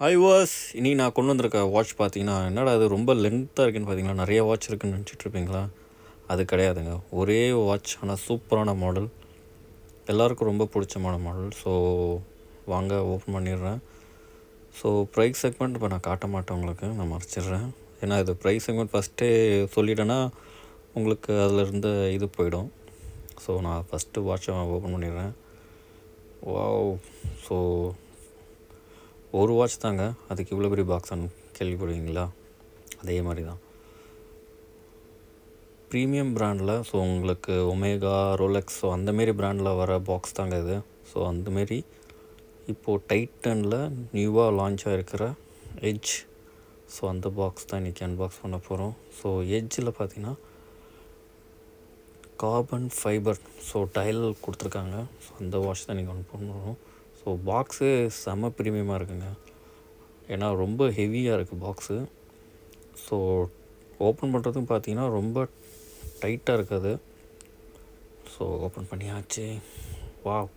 Hi was இன்றைக்கி நான் கொண்டு வந்திருக்க வாட்ச் பார்த்தீங்கன்னா என்னடா அது ரொம்ப லென்த்தாக இருக்குன்னு பார்த்தீங்களா, நிறைய வாட்ச் இருக்குன்னு நினச்சிட்ருப்பீங்களா? அது கிடையாதுங்க. ஒரே வாட்ச், ஆனால் சூப்பரான மாடல், எல்லாருக்கும் ரொம்ப பிடிச்சமான மாடல். ஸோ வாங்க ஓப்பன் பண்ணிடுறேன். ஸோ ப்ரைஸ் செக்மெண்ட் இப்போ நான் காட்ட மாட்டேன், உங்களுக்கு நான் மறைச்சிடுறேன். ஏன்னா இது ப்ரைஸ் செக்மெண்ட் ஃபஸ்ட்டே சொல்லிட்டேன்னா உங்களுக்கு அதில் இருந்த இது போயிடும். ஸோ நான் ஃபஸ்ட்டு வாட்சை ஓப்பன் பண்ணிடுறேன். வாவ்! ஸோ ஒரு வாட்ச் தாங்க, அதுக்கு இவ்வளோ பெரிய பாக்ஸான்னு கேள்விப்படுவீங்களா? அதே மாதிரி தான் ப்ரீமியம் பிராண்டில். ஸோ உங்களுக்கு ஒமேகா, ரோலெக்ஸ், ஸோ அந்தமாரி பிராண்டில் வர பாக்ஸ் தாங்க இது. ஸோ அந்தமாரி இப்போது டைட்டனில் நியூவாக லான்ச் ஆகிருக்கிற எட்ஜ், ஸோ அந்த பாக்ஸ் தான் இன்றைக்கி அன்பாக்ஸ் பண்ண போகிறோம். ஸோ எட்ஜில் பார்த்தீங்கன்னா கார்பன் ஃபைபர், ஸோ டைல் கொடுத்துருக்காங்க. ஸோ அந்த வாட்ச் தான் நீங்கள் ஒன்று பண்ணுறோம். ஸோ பாக்ஸு செம்ம ப்ரீமியமாக இருக்குங்க, ஏன்னா ரொம்ப ஹெவியாக இருக்குது பாக்ஸு. ஸோ ஓப்பன் பண்ணுறதுக்கும் பார்த்தீங்கன்னா ரொம்ப டைட்டாக இருக்காது. ஸோ ஓப்பன் பண்ணியாச்சு. வாவ்!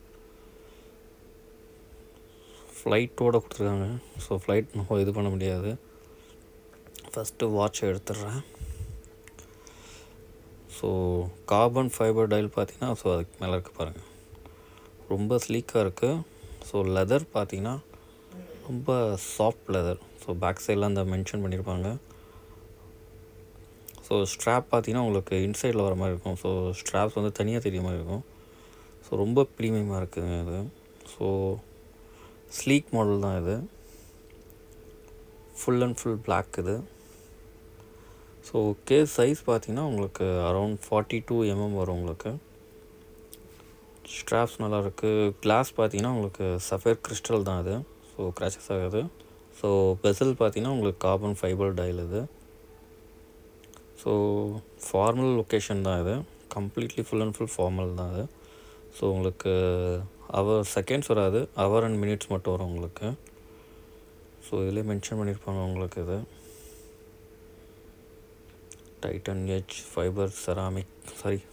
ஃப்ளைட்டோடு கொடுத்துருக்காங்க. ஸோ ஃப்ளைட் நம்ம இது பண்ண முடியாது. ஃபஸ்ட்டு வாட்சை எடுத்துடுறேன். ஸோ கார்பன் ஃபைபர் டைல் பார்த்தீங்கன்னா, ஸோ அதுக்கு மேலே இருக்குது பாருங்கள், ரொம்ப ஸ்லீக்காக இருக்குது. ஸோ லெதர் பார்த்தீங்கன்னா ரொம்ப சாஃப்ட் லெதர். ஸோ பேக் சைடில் அந்த மென்ஷன் பண்ணியிருப்பாங்க. ஸோ ஸ்ட்ராப் பார்த்தீங்கன்னா உங்களுக்கு இன்சைடில் வர மாதிரி இருக்கும். ஸோ ஸ்ட்ராப்ஸ் வந்து தனியாக தெரிய மாதிரி இருக்கும். ஸோ ரொம்ப ப்ரீமியமாக இருக்குதுங்க இது. ஸோ ஸ்லீக் மாடல் தான் இது, ஃபுல் அண்ட் ஃபுல் பிளாக் இது. ஸோ கேஸ் சைஸ் பார்த்தீங்கன்னா உங்களுக்கு அரௌண்ட் 42 mm வரும் உங்களுக்கு. ஸ்ட்ராப்ஸ் நல்லாயிருக்கு. கிளாஸ் பார்த்தீங்கன்னா உங்களுக்கு சஃபேர் கிறிஸ்டல் தான் இது. ஸோ கிராச்சஸ் ஆகாது. ஸோ பெசல் பார்த்தீங்கன்னா உங்களுக்கு கார்பன் ஃபைபர் டைல் இது. ஸோ ஃபார்மல் லொக்கேஷன் தான் இது, completely full and full formal தான் இது. ஸோ உங்களுக்கு செகண்ட்ஸ் வராது, ஹவர் அண்ட் மினிட்ஸ் மட்டும் வரும் உங்களுக்கு. ஸோ இதிலே மென்ஷன் பண்ணியிருப்பாங்க உங்களுக்கு. இது Titan edge fiber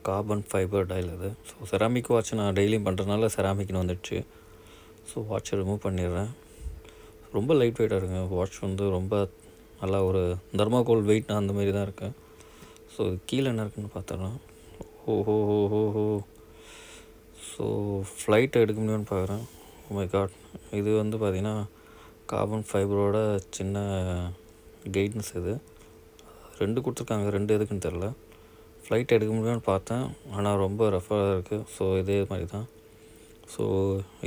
carbon fiber dial இது. ஸோ செராமிக் வாட்ச் நான் டெய்லியும் பண்ணுறதுனால செராமிக்னு வந்துடுச்சு. ஸோ வாட்சை ரிமூவ் பண்ணிடுறேன். ரொம்ப லைட் வெயிட்டாக இருக்குங்க வாட்ச், வந்து ரொம்ப நல்லா ஒரு தர்மாகோல் வெயிட் அந்தமாரி தான் இருக்குது. ஸோ கீழே என்ன இருக்குன்னு பார்த்துறேன். ஓஹோ. ஸோ ஃப்ளைட்டை எடுக்க முடியும்னு பார்க்குறேன். Oh my god! இது வந்து பார்த்திங்கன்னா கார்பன் ஃபைபரோட சின்ன கைடன்ஸ் இது. 2 கொடுத்துருக்காங்க, 2 எதுக்குன்னு தெரில. ஃப்ளைட் எடுக்க முடியும்னு பார்த்தேன், ஆனால் ரொம்ப ரஃபாக இருக்குது. ஸோ இதே மாதிரி தான். ஸோ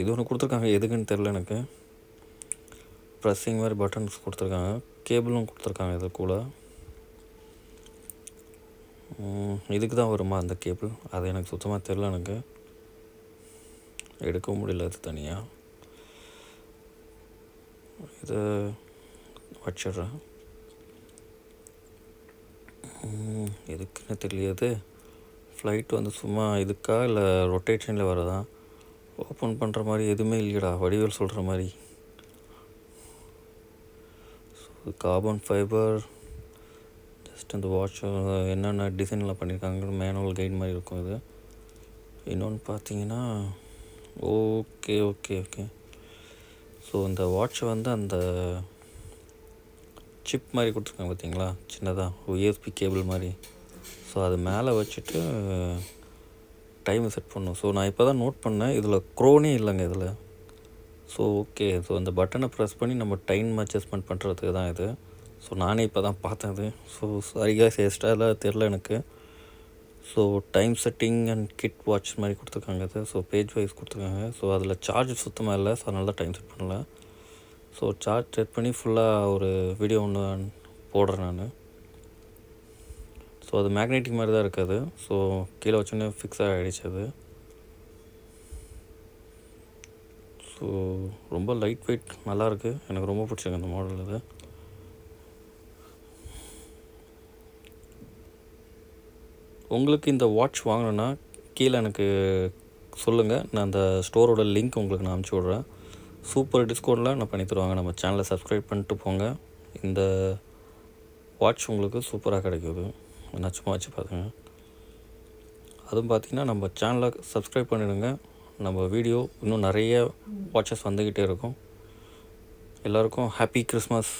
இது ஒன்று கொடுத்துருக்காங்க, எதுக்குன்னு தெரில எனக்கு. ப்ரெஸ்ஸிங் மாதிரி பட்டன்ஸ் கொடுத்துருக்காங்க, கேபிளும் கொடுத்துருக்காங்க இது கூட. இதுக்கு தான் வருமா அந்த கேபிள்? அது எனக்கு சுத்தமாக தெரில. எனக்கு எடுக்கவும் முடியல அது தனியாக. இதை வச்சிடுறேன். எதுக்குன்னு தெரியலையாது. ஃப்ளைட் வந்து சும்மா இதுக்கா இல்லை ரொட்டேஷனில் வரதா? ஓப்பன் பண்ணுற மாதிரி எதுவுமே இல்லையடா, வடிவேல் சொல்கிற மாதிரி. ஸோ கார்பன் ஃபைபர், ஜஸ்ட் இந்த வாட்ச் என்னென்ன டிசைன்லாம் பண்ணியிருக்காங்க, மேனுவல் கைட் மாதிரி இருக்கும் இது. இன்னொன்று பார்த்தீங்கன்னா ஓகே. ஸோ இந்த வாட்சை வந்து அந்த சிப் மாதிரி கொடுத்துருக்காங்க பார்த்தீங்களா, சின்னதாக யூஎஸ்பி கேபிள் மாதிரி. ஸோ அது மேலே வச்சுட்டு டைமை செட் பண்ணணும். ஸோ நான் இப்போ தான் நோட் பண்ணேன், இதில் க்ரோனே இல்லைங்க இதில். So okay. ஸோ அந்த பட்டனை ப்ரெஸ் பண்ணி நம்ம டைம் அட்ஜஸ்ட்மெண்ட் பண்ணுறதுக்கு தான் இது. ஸோ நானே இப்போ தான் பார்த்தேன் இது. ஸோ சரியாக எக்ஸ்ட்ராலாம் தெரில எனக்கு. So time setting and kid watch மாதிரி கொடுத்துருக்காங்க இது. ஸோ பேஜ் வைஸ் கொடுத்துருக்காங்க. ஸோ அதில் சார்ஜ் சுத்தமாக இல்லை, ஸோ அதனால தான் டைம் செட் பண்ணல. ஸோ சார்ஜ் செட் பண்ணி ஃபுல்லாக ஒரு வீடியோ ஒன்று போடுறேன் நான். ஸோ அது மேக்னெட்டிக் மாதிரி தான் இருக்காது. ஸோ கீழே வச்சோன்னே ஃபிக்ஸாக ஆகிடுச்சு அது. ஸோ ரொம்ப லைட் வெயிட், நல்லாயிருக்கு, எனக்கு ரொம்ப பிடிச்சிருக்கு அந்த மாடல். இது உங்களுக்கு இந்த வாட்ச் வாங்கினேன்னா கீழே எனக்கு சொல்லுங்கள், நான் அந்த ஸ்டோரோட லிங்க் உங்களுக்கு நான் அனுப்பிச்சி விட்றேன். சூப்பர் டிஸ்கவுண்ட்டில் நான் பண்ணி தருவாங்க. நம்ம சேனலை சப்ஸ்கிரைப் பண்ணிட்டு போங்க. இந்த வாட்ச் உங்களுக்கு சூப்பராக கிடைக்குது, நான் சும்மா வச்சு பார்த்துங்க. அதுவும் பார்த்திங்கன்னா நம்ம சேனலை சப்ஸ்கிரைப் பண்ணிவிடுங்க, நம்ம வீடியோ இன்னும் நிறைய வாட்சஸ் வந்துக்கிட்டே இருக்கும். எல்லோருக்கும் ஹாப்பி கிறிஸ்மஸ்.